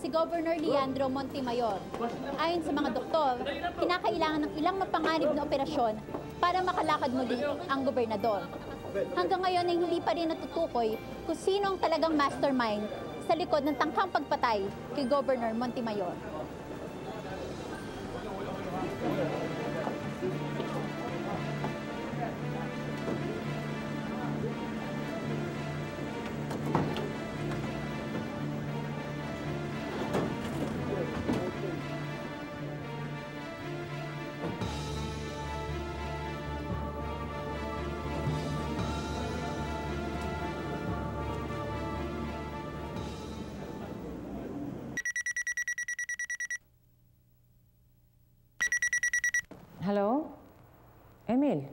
si Governor Leandro Montemayor. Ayon sa mga doktor, kinakailangan ng ilang mapanganib na operasyon para makalakad muli ang gobernador. Hanggang ngayon ay hindi pa rin natutukoy kung sino ang talagang mastermind sa likod ng tangkang pagpatay kay Governor Montemayor. Hello? Emil?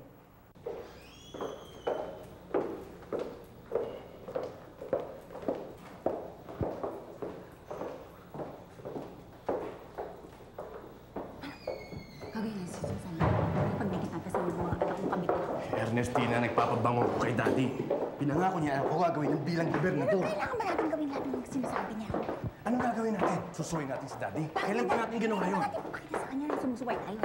Gawin niya si Susan. Pagdikit natin sa mga anak kong kabit. Ernestina, nagpapabango ko kay Daddy. Pinangako niya ako gagawin ng bilang gobernador. Kailangan ba natin gawin lahat ng sinasabi niya? Anong gagawin natin? Susuwin natin si Daddy? Kailan pa natin ginawa yun? Bakit ipakita sa kanya na sumusuway tayo?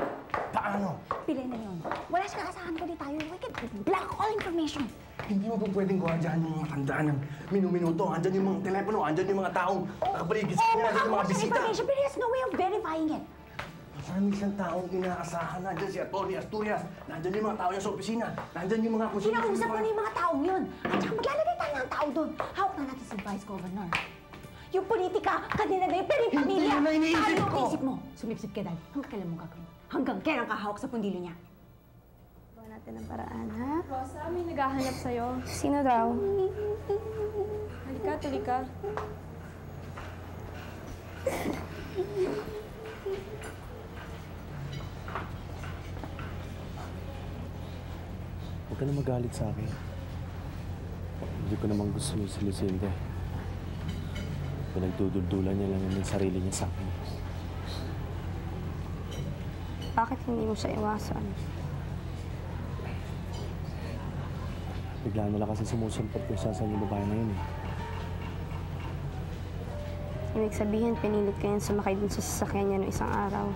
Paano? Pili na yun. Wala siya kaasahan ko di tayo. We can block all information. Hindi mo kung pwedeng gawa dyan yung mga tandaan ng minu-minuto. Andyan yung mga telepono, andyan yung mga taong nakabaligid sa kanya, andyan yung mga bisita. Information, but there's no way of verifying it. Marami siyang taong inaasahan. Nandyan si Atty. Asturias. Nandyan yung mga tao niya sa opisina. Nandyan yung mga kusina. Kinausap mo na yung mga taong yun. At saka maglalagay tayo ng tao doon. Hawak na natin si Vice Governor. Yung politika, kanina na yun, pero yung pamilya. Hindi yun na iniisip ko. Ano isip mo? Sumipsip ka, Dad. Hanggang kailan mo gagawin? Hanggang kailan ka hawak sa pundilo niya? Gawa natin ang paraan, ha? Rosa, may naghahanap sa'yo. Sino daw? Halika, tuloy ka. Huwag ka na magalit sa akin. Hindi ko naman gusto si Lucinda. Pinagduduldulan niya lang yung sarili niya sa akin. Bakit hindi mo siya iwasan? Bigla na lang kasi sumusumpot kung saan yung babae na yun eh. Ibig sabihin, pinilit ka yan sumakay dun sa sasakyan niya noong isang araw.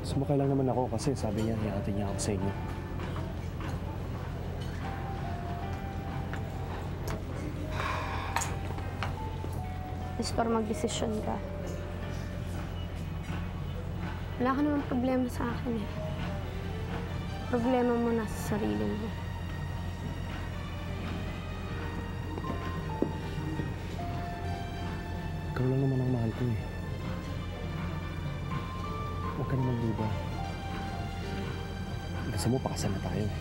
Sumakay lang naman ako kasi sabi niya, hiyatin niya ako sa inyo. Just para magdesisyon ka. Wala ka naman problema sa akin eh. Problema mo nasa sarili mo. Ikaw lang naman ang mahal ko eh. Huwag ka naman luba. Gusto mo, pakasal na tayo eh.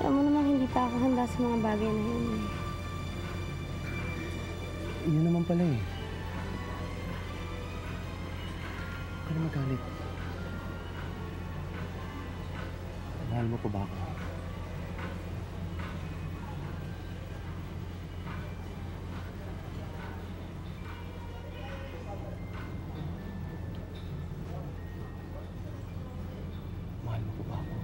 Alam mo naman, hindi pa ako handa sa mga bagay na yun eh. Yun naman pala eh. Huwag ka na magalit. Mahal mo pa ba ako? Mahal mo pa ba ako?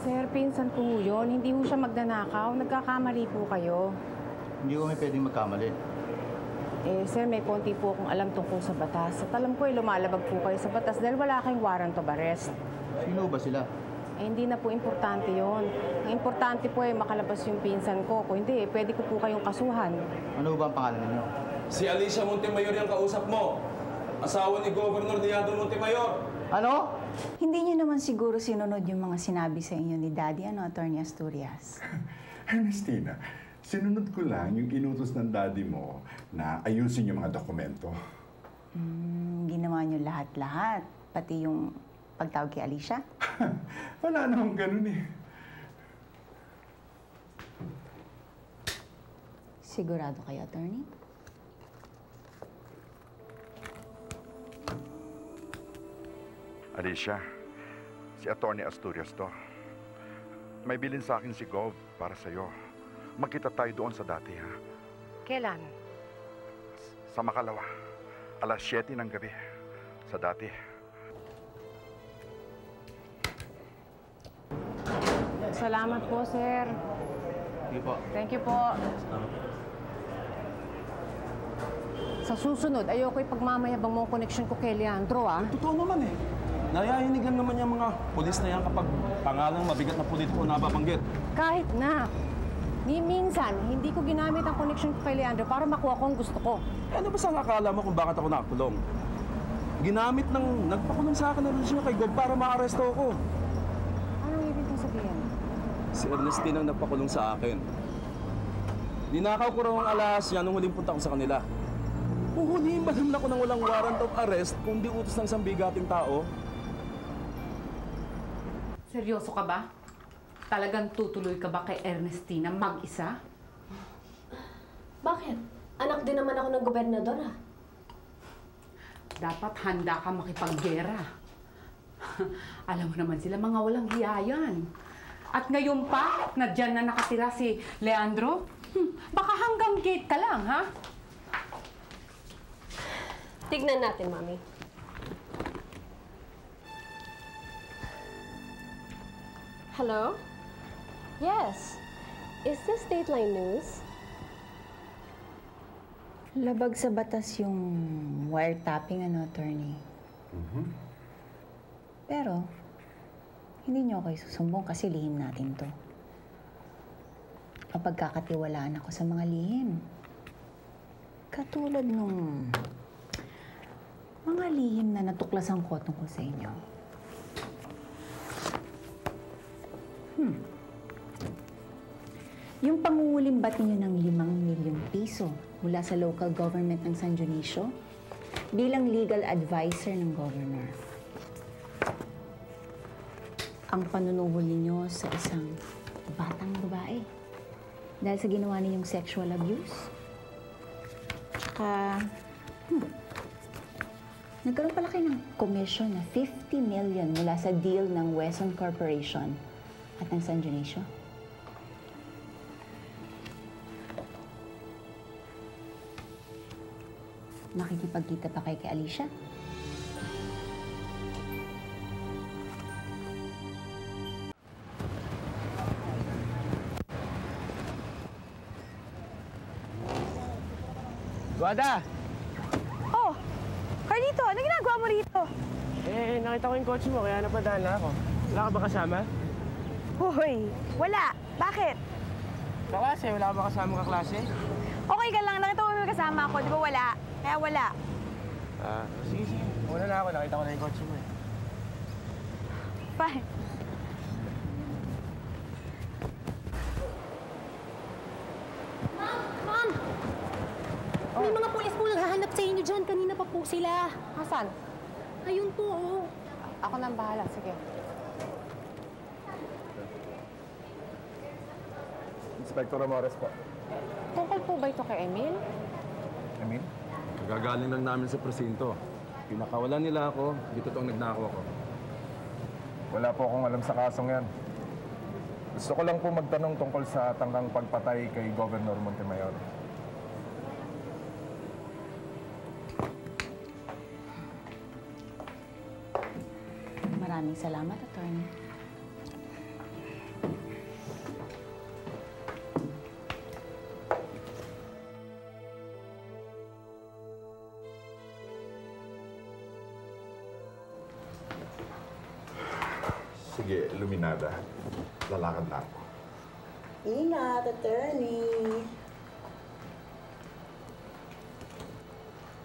Sir, pinsan ko ho yun. Hindi ho siya magnanakaw. Nagkakamali po kayo. Hindi ko may pwedeng magkamali. Sir, may konti po akong alam tungkol sa batas. At alam ko, lumalabag po kayo sa batas dahil wala kayong warrant of arrest. Sino ba sila? Hindi na po importante yon. Ang importante po ay makalabas yung pinsan ko. Kung hindi, pwede ko po kayong kasuhan. Ano ba ang pangalan ninyo? Si Alicia Montemayor yung kausap mo. Asawa ni Governor Leandro Montemayor. Ano? Hindi niyo naman siguro sinunod yung mga sinabi sa inyo ni Daddy, Atty. Asturias. Ernestina, sinunod ko lang yung inutos ng daddy mo na ayusin yung mga dokumento. Ginawa niyo lahat-lahat. Pati yung pagtawag kay Alicia. Wala namang ganun eh. Sigurado kayo, Attorney? Alicia, si Atty. Asturias to. May bilin sa akin si Gov para sa'yo. Magkita tayo doon sa dati, ha? Kailan? sa Makalawa, alas 7 ng gabi, sa dati. Salamat po, sir. Sige po. Thank you po. Sa susunod, ayoko ipagmamayabang mo ang connection ko kay Leandro, ah. Totoo naman eh. Nayayinig lang naman yung mga pulis na yan kapag pangalang mabigat na politiko na nababanggit. Kahit na. Ni minsan, hindi ko ginamit ang connection ko kay Leandro para makuha ko ang gusto ko. Eh, ano ba sa akala mo kung bakit ako nakakulong? Ginamit ng nagpakulong sa akin na relasyon kay Gob para maaresto ako. Anong ibig kong sabihin? Si Ernestine ang nagpakulong sa akin. Ninakaw ko raw ang alas yan nung huling punta ko sa kanila. Huhulihin ba naman ako ng walang warrant of arrest kung di utos ng isang bigating tao? Seryoso ka ba? Talagang tutuloy ka ba kay Ernestina mag-isa? Bakit? Anak din naman ako ng gobernador, ah. Dapat handa ka makipaggera. Alam mo naman sila, mga walang hiyayan. At ngayon pa, na dyan na nakatira si Leandro, baka hanggang gate ka lang, ha? Tignan natin, Mami. Hello? Yes. Is this Dateline News? Labag sa batas yung wiretapping, attorney. Pero, hindi niyo ako isusumbong kasi lihim natin to. Mapagkakatiwalaan ako sa mga lihim. Katulad nung mga lihim na natuklasan ko tungkol sa inyo. Yung pangungulimbat niyo ng 5 milyong piso mula sa local government ng San Dionisio bilang legal advisor ng governor. Ang panunuhol ninyo sa isang batang babae dahil sa ginawa ninyong sexual abuse. Tsaka, nagkaroon pala kayo ng commission na 50 million mula sa deal ng Wesson Corporation at ng San Dionisio. Makikipagkita pa kay Alicia? Guada! Oh! Carlito, ano ginagawa mo rito? Eh, nakita ko yung kotse mo, kaya napadaan na ako. Wala ka ba kasama? Hoy, wala. Bakit? Kaklase, wala ka ba kasama kaklase? Okay ka lang, nakita mo may kasama ako, di ba wala? Kaya wala. Ah, sige, sige. Una na ako, nakita ko na yung kotse mo eh. Fine. Ma'am! May mga pulis po naghahanap sa inyo dyan. Kanina pa po sila. Hasan, Ayun po, oh. ako nang bahala. Sige. Inspector Ramores po. Tungkol po ba ito kay Emil? Emil? Kagagaling lang namin sa presinto. Pinakawalan nila ako, dito toong nagnakaw ako. Wala po akong alam sa kasong yan. Gusto ko lang po magtanong tungkol sa tangkang pagpatay kay Governor Montemayor. Maraming salamat, attorney. Sige, Luminada. Lalakad na ako. Ingat, attorney.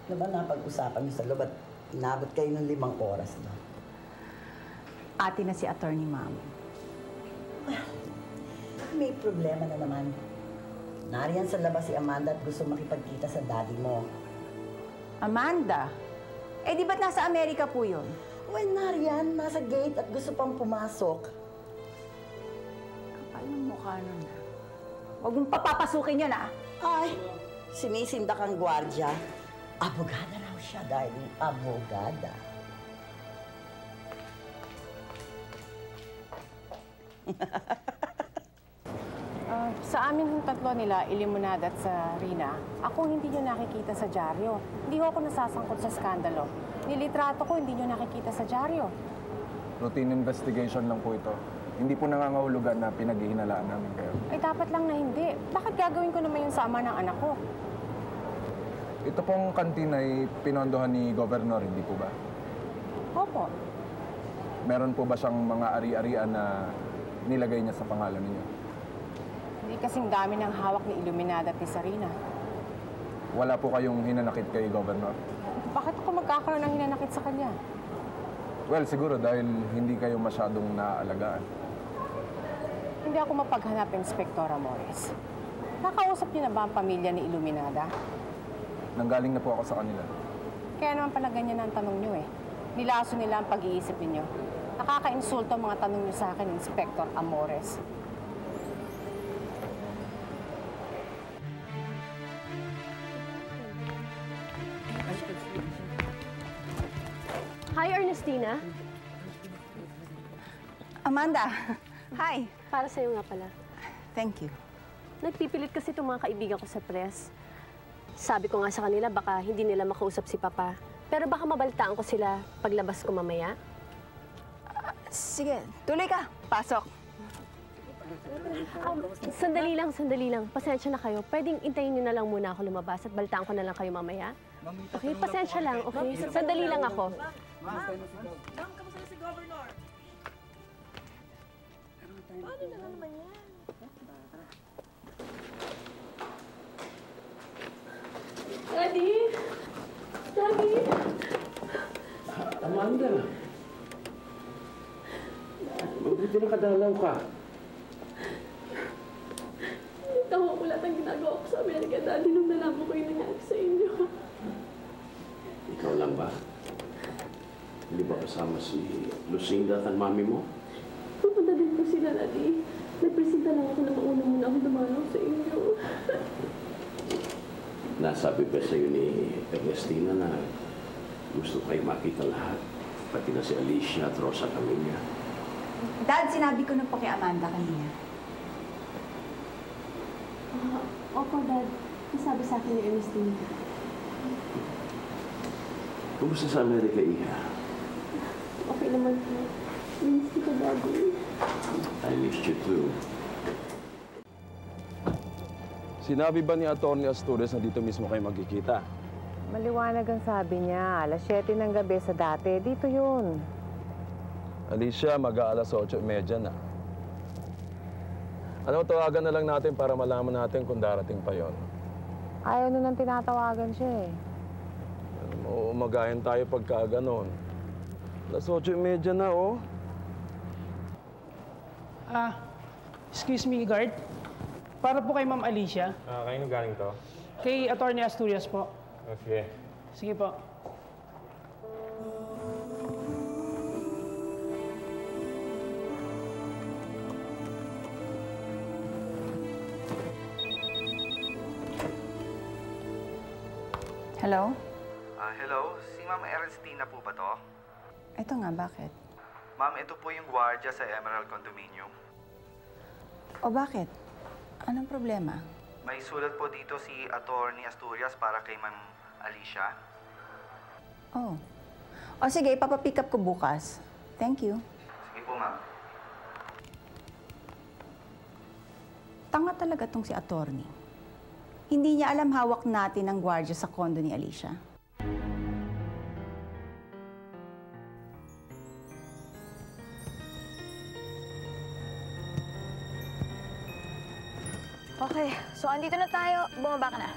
Ano ba napag-usapan niyo sa loob at inabot kayo ng 5 oras na? Ate na si attorney, ma'am. May problema na naman. Nariyan sa labas si Amanda at gusto makipagkita sa daddy mo. Amanda? Eh, di ba't nasa Amerika po yun? Well, nariyan, nasa gate at gusto pang pumasok. Kapal ng mukha nun. Huwag mong papapasukin yun, ah! Ay, sinisinda kang gwardya. Abogada raw siya, darling. Abogada. Sa Sa amin yung tatlo nila, Ilimonada at Sarina, ako hindi nyo nakikita sa dyaryo. Hindi ako nasasangkot sa skandalo. Nilitrato ko, hindi nyo nakikita sa dyaryo. Routine investigation lang po ito. Hindi po nangangahulugan na pinaghihinalaan namin kayo. Ay, dapat lang na hindi. Bakit gagawin ko naman yun sa ama ng anak ko? Ito pong kantin ay pinondohan ni Governor, hindi po ba? Opo. Meron po ba siyang mga ari-arian na nilagay niya sa pangalan ninyo? Hindi kasing dami ng hawak ni Iluminada at ni Sarina. Wala po kayong hinanakit kay Governor? Bakit ako magkakaroon ng hinanakit sa kanya? Well, siguro dahil hindi kayo masyadong naaalagaan. Hindi ako mapaghanap, Inspektora Morris. Nakausap niyo na ba ang pamilya ni Iluminada? Nanggaling na po ako sa kanila. Kaya naman pala ganyan ang tanong niyo eh. Nilaso nila ang pag-iisip ninyo. Nakaka-insulto ang mga tanong niyo sa akin, Inspector Amores. Hi, Ernestina. Amanda, hi. Para sa'yo nga pala. Thank you. Nagpipilit kasi itong mga kaibigan ko sa press. Sabi ko nga sa kanila, baka hindi nila makausap si Papa. Pero baka mabalitaan ko sila paglabas ko mamaya. Sige, tuloy ka. Pasok. Sandali lang. Pasensya na kayo. Pwedeng intayin niyo na lang muna ako lumabas at balitaan ko na lang kayo mamaya? Okay, pasensya lang. Okay, sandali lang ako. Ma'am, kamusta na si Governor? Paano na naman yan? Daddy! Daddy! Amanda! Mabuti na kadalaw ka. Tawa ko lahat ang ginagawa ko sa Amerika, Daddy, nung nalaman ko yung nangyari sa inyo. Ikaw lang ba? Hindi ba kasama si Lucinda at ang mami mo? Pupunta din po sila, Daddy. Nagpresenta lang ako na mauna muna ako dumalaw sa inyo. Nasabi ba sa'yo ni Ernestina na gusto kayo makita lahat? Pati na si Alicia at Rosa Camilla. Dad, sinabi ko na po kay Amanda kanina. Opo, Dad. Nasabi sa akin ni Ernestina. Kumusta sa Amerika, Iha? Okay naman po. Miss kita, Daddy. I missed you too. Sinabi ba ni Atty. Asturias na dito mismo kayo magkikita? Maliwanag ang sabi niya. Alas 7 ng gabi sa dati. Dito yun. Alicia, mag-aalas 8:30 na. Ano, tawagan na lang natin para malaman natin kung darating pa yon. Ayaw na nang tinatawagan siya eh. Umagahin tayo pagka ganon. Alas 8:30 na, oh. Excuse me, guard. Para po kay Ma'am Alicia. Kanino galing to? Kay Atty. Asturias po. Sige. Sige po. Hello? Hello? Si Ma'am Ernestina po ba to? Ito nga, bakit? Ma'am, ito po yung gwardiya sa Emerald Condominium. O bakit? Anong problema? May sulat po dito si Atty. Asturias para kay Ma'am Alicia. Oh. O sige, ipapapick up ko bukas. Thank you. Sige po, ma'am. Tanga talaga tong si attorney. Hindi niya alam hawak natin ang gwardiya sa kondo ni Alicia. Okay, so andito na tayo. Bumaba ka na.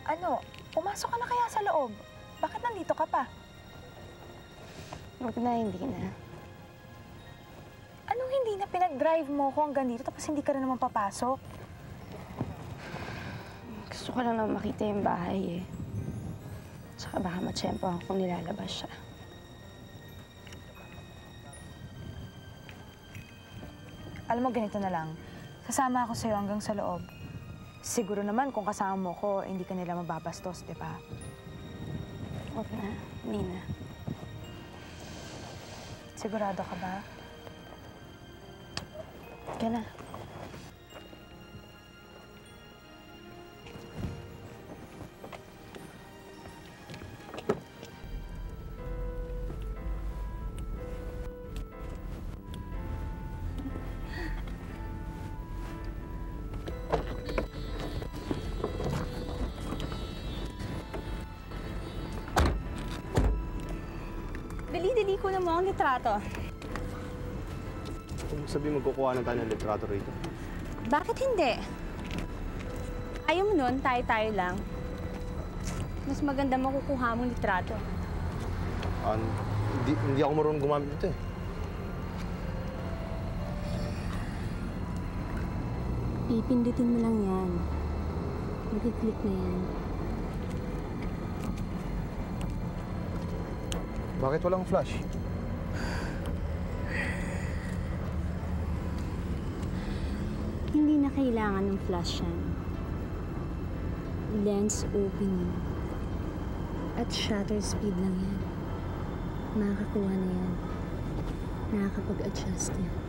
Ano? Pumasok ka na kaya sa loob? Bakit nandito ka pa? Huwag na, hindi na. Anong hindi na pinag-drive mo ko hanggang dito tapos hindi ka rin naman papasok? Gusto ko lang na makita yung bahay eh. Tsaka baka matsyempo ako kung nilalabas siya. Alam mo, ganito na lang. Sasama ako sa'yo hanggang sa loob. Siguro naman kung kasama mo ko, hindi ka nila mababastos, di ba? Huwag na, Nina. Sigurado ka ba? Ka na. Dali-dali ko na mo ang litrato. Kung sabi magkukuha na tayo ng litrato rito. Bakit hindi? Ayaw mo nun, tayo-tayo lang. Mas maganda makukuha mong litrato. Hindi ako marunong gumamit nito eh. Pipindutin mo lang yan. Mag-click na yan. Bakit walang flash? Hindi na kailangan ng flash yan. Lens opening. At shutter speed lang yan. Makakakuha na yan. Nakakapag-adjust yan.